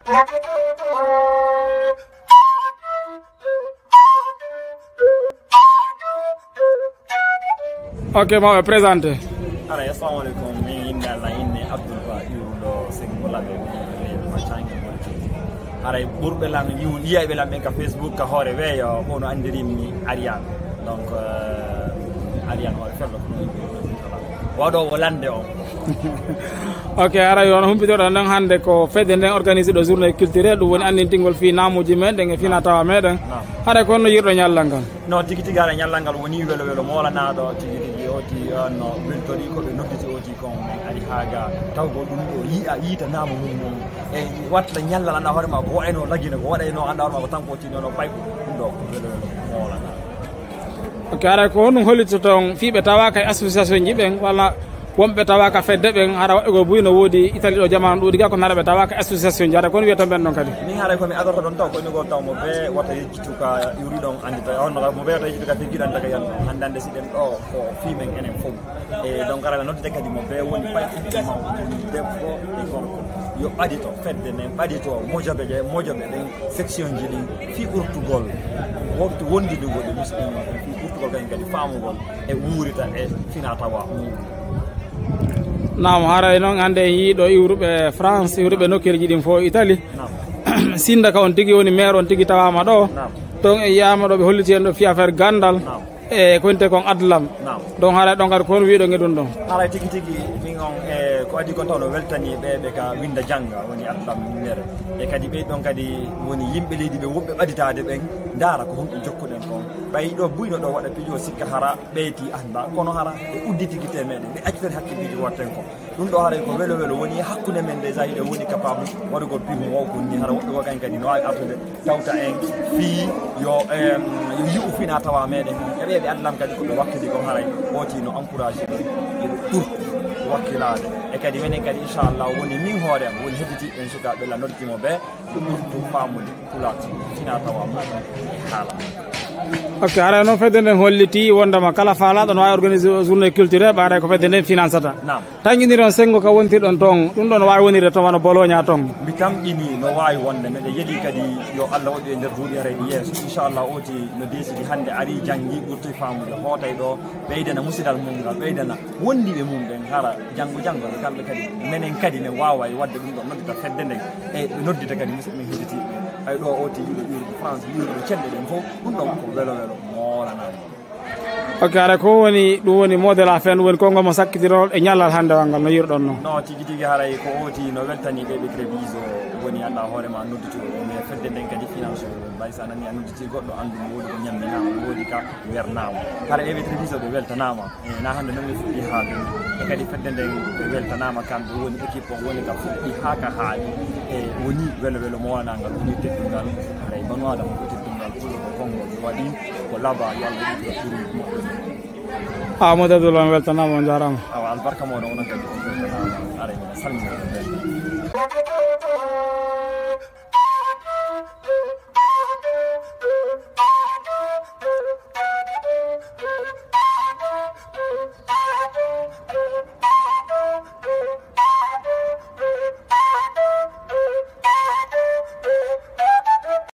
Ok, mau présenté. Ara, assalamu alaikum. Min inna Allah inni Abdul Ba yudo sing bolabe ma changi mo. Ara burbe lang yu yiabe lam en ka Facebook ka hore weyo hono andirimni Ariane. Donc Ariane o fello ko wado wolande o. Ok, ara yon humpitoɗo nden hande ko fedde nden organisé ɗo journée culturelle ɗum woni andintingol fi namuji meɗen e fina tawa meɗen haɗa ko honno yirɗo ñallal ngal non tigi tigi ara ñallal ngal woni welo welo molanaɗo tigi tigi oti no weltori koɓe nodditi oti kon men ari haga tawgo ɗum ɗo yiita namu mum e watta ñallal anda hoorema ko wayno lagine ko waɗayno anda hoorema ko tankotino no payko ɗum ɗo ko welo welo molana. Ok, ara ko honɗum hollito toon fiɓe tawaka e association ji ɓen walla wonɓe tawaka fedde ɓen haɗa waɗa ko buy no woodi Italie ɗo jamanu ɗuɗi ga ko naraɓe tawaka association ji haɗa kono wiyata ɓen ɗon kadi min haara komi adorto ɗon taw koyni gol taw mo be wata yejjitu ka iwri ɗon andi taw honno mo be wata yejjitu ka figgiɗan daga yan handande siɗen ɗo ko fimen enen fof e donc araɓe noddide kadi mo be woni payɗiɗe maw debbo e gorko yo ɓaɗito fedde nden ɓaɗito mojoɓe ɗen section ji ɗin fi ɓurtugol wonti wondidugol ɗe musɗin fi ɓurtugol kañum kadi famugol e wuurita e fina tawa nam haray noon hande en yiiɗo iwruɓe France iwruɓe nokkureji ɗin fo Italie sinda ka on tigui woni maire on tigui tawama ɗo donc e yiyama ɗo ɓe holliti hen ɗo fi affaire gandal e konte kon adlam donc haray ɗon kadi kono wiiɗo gueɗum ɗon haray tigui tigui min on e ko adi ko taw no weltani ɓeɓe ka winda jangga woni adlam numére e kadi ɓey ɗon kadi woni yimɓe leydi ɓe woɓɓe ɓaditade ɓen daara ko honɗum jokkuɗen ɗon ɓayi ɗo buyno ɗo waɗa pijo sikka hara ɓeyti anda kono hara ɓe udditiguite meɗen ɓe accitani hakkilliji watten ko ɗum ɗo haray ko welo welo woni hakkude men déjà hiɗe woni capable waɗugol pihu wawkon ni hara woɓɓe wogan kadi no wawi artude tawta en fii yo yi'u fina tawa meɗen eɓeɓe adlam kadi koɓe wakkili ko haray oti no encouragé ɓe yoɓe ɓurtu wakkilade e kadi menen kadi inchallah woni min hoore am woni hedditiɓe en sukaɓe la nodditimo ɓe ɗum ɓurtu famude pulat fina tawa muɗum e haala. Ok, haray noon fedde nden holliti wondema kala faalaɗo no wawi organisé journée culturelle ɓaɗa ko fedde nden financata tañƴiniri on sengo ka wontirɗon toon ɗum ɗo no wawi wonirde toon wona boloña toon mi tamƴini no wawi wonde meɗe yeeɗi kadi yo Allah waɗi e nder duuɓi arayɗi yeeso inchallah oti no desidi hande ari janggi ɓurti famude hootay ɗo ɓeydana musidal mum ngal ɓeydana wondiɓe mum ɓen hara janggo kamɓe kadi menen kadi min wawa e wadde ɗum ɗo noddita fedde nden e ɓe noddita kadi musidɓe men hedditiɓe ay ɗo oti yiɗo ƴurde France yiɗo celle ɗen fof ɗum ɗon ko welo welo molanade. Ok, ara ko woni ɗum woni modèle a fen woni konngol mo sakkitirol e ñallal hande wangal no yirɗon noon non tigui tigui haray ko oti no weltani ɓeɓe crévise woni anda hoorema nodditiro mais fedde nden kadi finance mbay sa nani a nodditi goɗɗo andu no woodi ko ñamminama no woodi ka wernama hara ɓeɓe télévise ɓe weltanama na hande noon ɓe fuɗɗi haalde e kadi fedde nden ɓe weltanama kamɓe woni équipe on woni ka fuɗɗi ha ka haaɗi e woni welo welo mowanangal woni teddungal haray banu adama ko teddungal pour ko konngol waɗi ko laba yo Allah ɗiɗo pour Amadou Abdoulaye on weltanama on jarama awa albarka moɗon onon kadi on weltanama aray salmina